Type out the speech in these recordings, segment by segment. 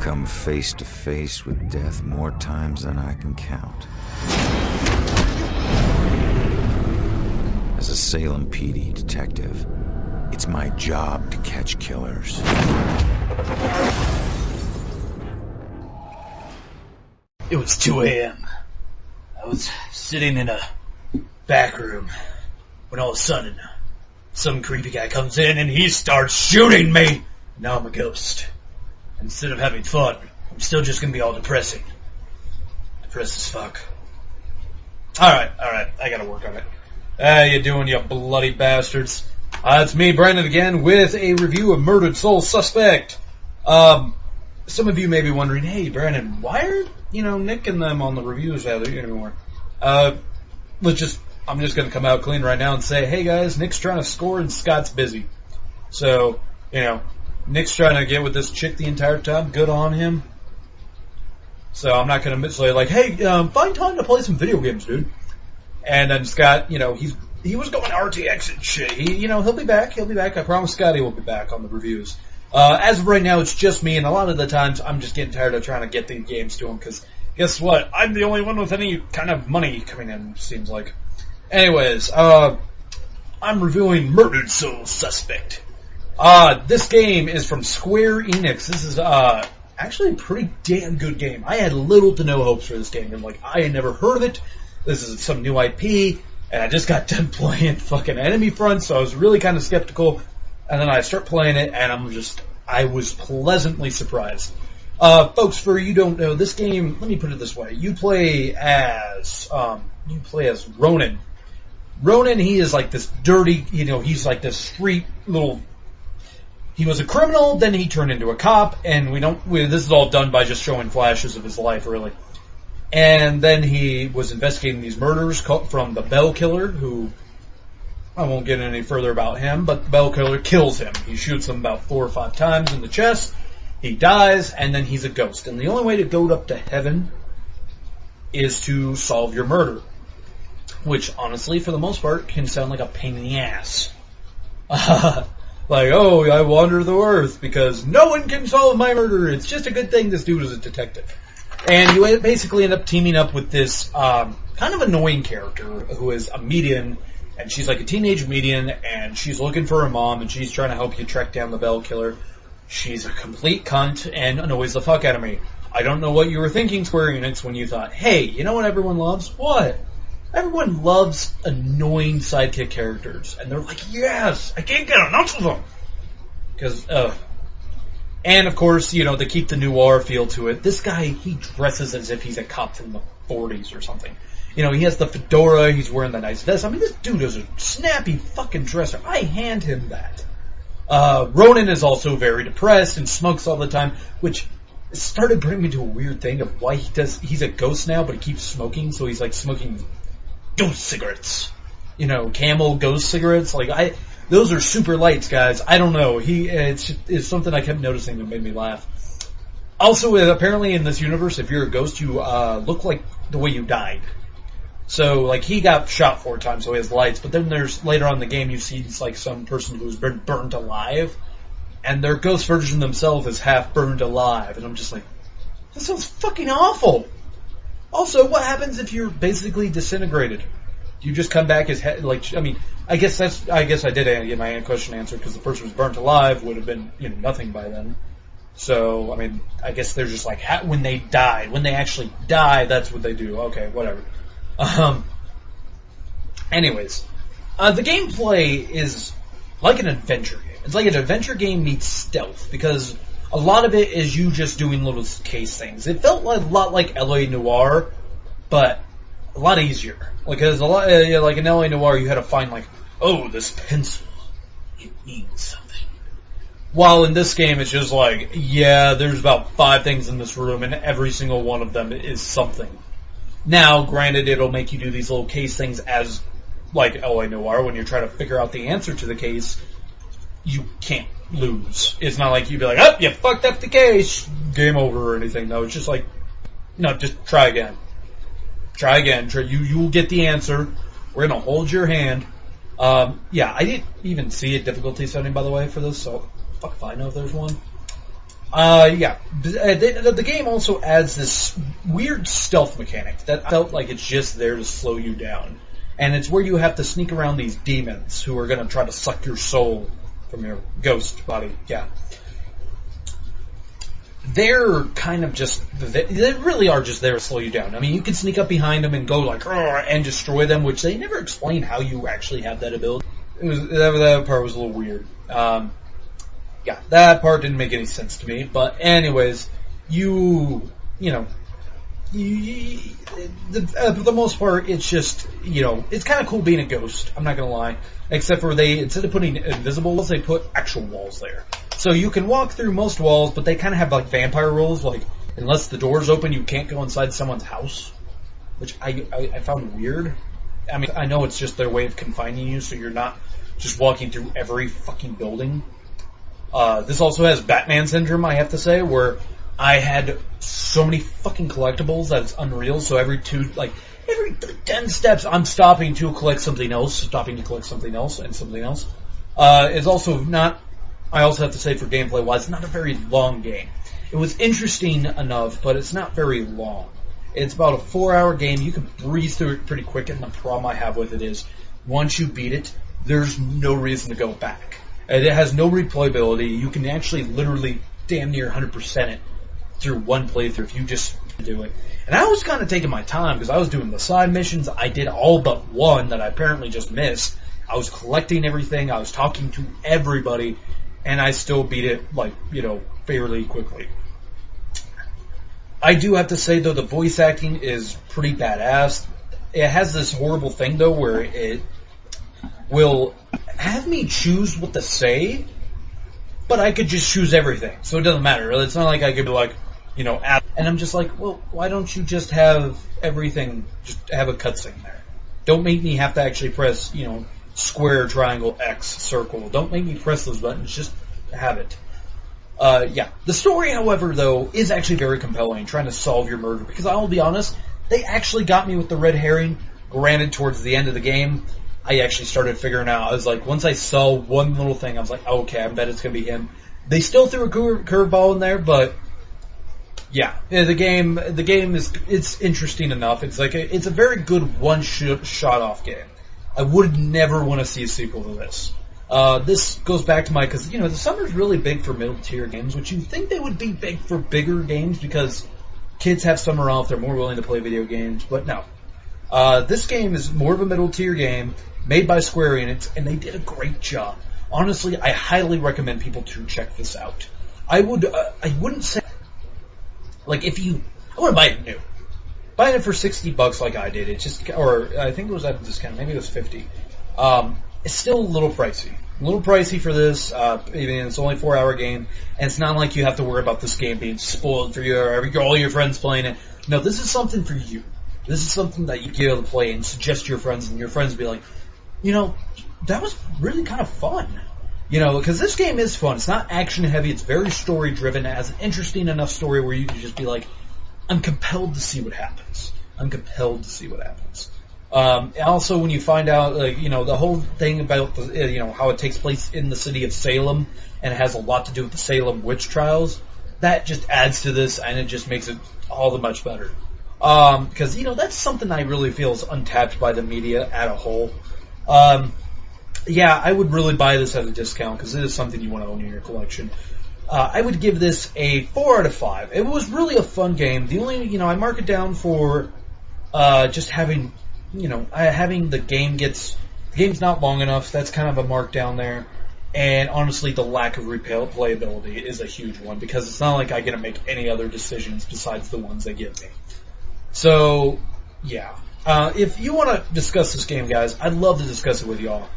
come face to face with death more times than I can count. As a Salem PD detective, it's my job to catch killers. It was 2 a.m. I was sitting in a back room when all of a sudden some creepy guy comes in and he starts shooting me. Now I'm a ghost. Instead of having fun, I'm still just gonna be all depressing. Depressed as fuck. Alright, I gotta work on it. How you doing, you bloody bastards? It's me, Brandon, again, with a review of Murdered Soul Suspect. Some of you may be wondering, hey, Brandon, why are, Nick and them on the reviews anymore? I'm just gonna come out clean right now and say, hey guys, Nick's trying to score and Scott's busy. So, Nick's trying to get with this chick the entire time. Good on him. So I'm not gonna say like, hey, find time to play some video games, dude. And then Scott, he was going RTX and shit. He'll be back. I promise Scotty will be back on the reviews. As of right now, it's just me, and a lot of the times I'm just getting tired of trying to get the games to him, because guess what? I'm the only one with any kind of money coming in, seems like. Anyways, I'm reviewing Murdered Soul Suspect. This game is from Square Enix. This is, actually a pretty damn good game. I had little to no hopes for this game. I had never heard of it. This is some new IP, and I just got done playing fucking Enemy Front, so I was really kind of skeptical. And then I start playing it, and I was pleasantly surprised. Folks, for you don't know, this game, let me put it this way. You play as Ronan. Ronan, he is like this dirty, he's like this street little, he was a criminal, then he turned into a cop, and this is all done by just showing flashes of his life, really. And then he was investigating these murders from the Bell Killer, who, I won't get any further about him, but the Bell Killer kills him. He shoots him about 4 or 5 times in the chest, he dies, and then he's a ghost. And the only way to go up to heaven is to solve your murder. Which, honestly, for the most part, can sound like a pain in the ass. I wander the earth because no one can solve my murder. It's just a good thing this dude is a detective. And you basically end up teaming up with this kind of annoying character who is a medium, and she's like a teenage medium, and she's looking for her mom, and she's trying to help you track down the Bell Killer. She's a complete cunt and annoys the fuck out of me. I don't know what you were thinking, Square Enix, when you thought, hey, you know what everyone loves? What? Everyone loves annoying sidekick characters. And they're like, yes, I can't get enough of them. Because, and of course, they keep the noir feel to it. This guy, he dresses as if he's a cop from the 40s or something. He has the fedora, he's wearing the nice vest. I mean, this dude is a snappy fucking dresser. I hand him that. Ronan is also very depressed and smokes all the time, which started bringing me to a weird thing of why he's a ghost now, but he keeps smoking, so he's like smoking ghost cigarettes. Camel ghost cigarettes. Those are super lights, guys. I don't know. It's something I kept noticing that made me laugh. Also, apparently in this universe, if you're a ghost, you look like the way you died. So, he got shot 4 times, so he has lights. But then later on in the game, you see it's some person who's been burnt alive, and their ghost version themselves is half burned alive. And I'm just like, that sounds fucking awful. Also, what happens if you're basically disintegrated? Do you just come back as I guess I did get my question answered, because the person who's burnt alive would have been, nothing by then. So, I guess they're just when they actually die, that's what they do. Okay, whatever. Anyways, the gameplay is like an adventure game. It's like an adventure game meets stealth, because a lot of it is you just doing little case things. It felt a lot like L.A. Noire, but a lot easier. Because in L.A. Noire, you had to find this pencil, it means something. While in this game, it's just there's about 5 things in this room, and every single one of them is something. Now, granted, it'll make you do these little case things as, L.A. Noire, when you're trying to figure out the answer to the case, you can't lose. It's not like you'd be like, oh, you fucked up the case, game over or anything. No, it's just no, just try again. Try again. You'll get the answer. We're gonna hold your hand. Yeah, I didn't even see a difficulty setting, by the way, for this, so fuck if I know if there's one. Yeah. The game also adds this weird stealth mechanic that felt like it's just there to slow you down. And it's where you have to sneak around these demons who are going to try to suck your soul from your ghost body. Yeah. They're kind of just, they really are just there to slow you down. I mean, you can sneak up behind them and go like, and destroy them, which they never explain how you actually have that ability. That part was a little weird. Yeah, that part didn't make any sense to me. But anyways, for the most part, it's just, it's kind of cool being a ghost. I'm not gonna lie. Except for instead of putting invisible walls, they put actual walls there. So you can walk through most walls, but they kind of have like vampire rules, like unless the door's open, you can't go inside someone's house, which I found weird. I mean, I know it's just their way of confining you, so you're not just walking through every fucking building. This also has Batman syndrome, I have to say, where I had so many fucking collectibles that it's unreal. So every 10 steps, I'm stopping to collect something else, and something else. It's also not, I also have to say for gameplay-wise, not a very long game. It was interesting enough, but it's not very long. It's about a 4-hour game. You can breeze through it pretty quick, and the problem I have with it is, once you beat it, there's no reason to go back. It has no replayability. You can actually literally damn near 100% it through one playthrough if you just do it. And I was kind of taking my time because I was doing the side missions. I did all but one that I apparently just missed. I was collecting everything. I was talking to everybody. And I still beat it, fairly quickly. I do have to say, though, the voice acting is pretty badass. It has this horrible thing, though, where it will have me choose what to say, but I could just choose everything. So it doesn't matter. It's not like I could be like, and I'm just like, well, why don't you just have everything, just have a cutscene there? Don't make me have to actually press, square, triangle, X, circle. Don't make me press those buttons, just have it. Yeah. The story, however, though, is actually very compelling, trying to solve your murder, because I'll be honest, they actually got me with the red herring. Granted, towards the end of the game, I actually started figuring out, I was like, once I saw one little thing, I was like, okay, I bet it's going to be him. They still threw a curveball in there, but yeah, the game it's interesting enough. It's it's a very good one-shot off game. I would never want to see a sequel to this. This goes back to because the summer's really big for middle tier games, which you think they would be big for bigger games because kids have summer off, they're more willing to play video games, but no. This game is more of a middle tier game made by Square Enix, and they did a great job. Honestly, I highly recommend people to check this out. I wouldn't say, if you, I want to buy it new. Buying it for $60 like I did, or I think it was at a discount, maybe it was $50. It's still a little pricey. A little pricey for this, even it's only a 4-hour game, and it's not like you have to worry about this game being spoiled for you or all your friends playing it. No, this is something for you. This is something that you get able to play and suggest to your friends, and your friends will be like, that was really kind of fun. Because this game is fun. It's not action heavy. It's very story driven. It has an interesting enough story where you can just be like, I'm compelled to see what happens. Also, when you find out, the whole thing about how it takes place in the city of Salem, and it has a lot to do with the Salem witch trials, that just adds to this, and it just makes it all the much better. Because that's something I really feel is untapped by the media at a whole. Yeah, I would really buy this at a discount because it is something you want to own in your collection. I would give this a 4 out of 5. It was really a fun game. The only, I mark it down for just having, having the game's not long enough. That's kind of a mark down there. And honestly, the lack of replayability is a huge one because it's not like I get to make any other decisions besides the ones they give me. So, yeah. If you want to discuss this game, guys, I'd love to discuss it with y'all.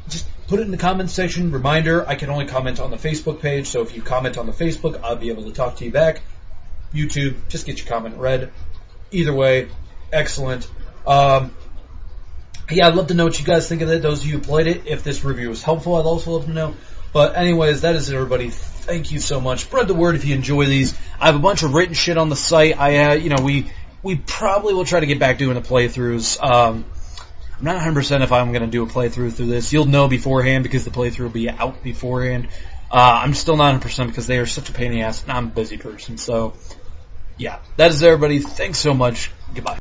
Just put it in the comments section. Reminder, I can only comment on the Facebook page, so if you comment on the Facebook, I'll be able to talk to you back. YouTube, just get your comment read. Either way, excellent. Yeah, I'd love to know what you guys think of it, those of you who played it. If this review was helpful, I'd also love to know. But anyways, that is it, everybody. Thank you so much. Spread the word if you enjoy these. I have a bunch of written shit on the site. We probably will try to get back doing the playthroughs. I'm not 100% if I'm going to do a playthrough through this. You'll know beforehand because the playthrough will be out beforehand. I'm still not 100% because they are such a pain in the ass, and I'm a busy person. So, yeah, that is everybody. Thanks so much. Goodbye.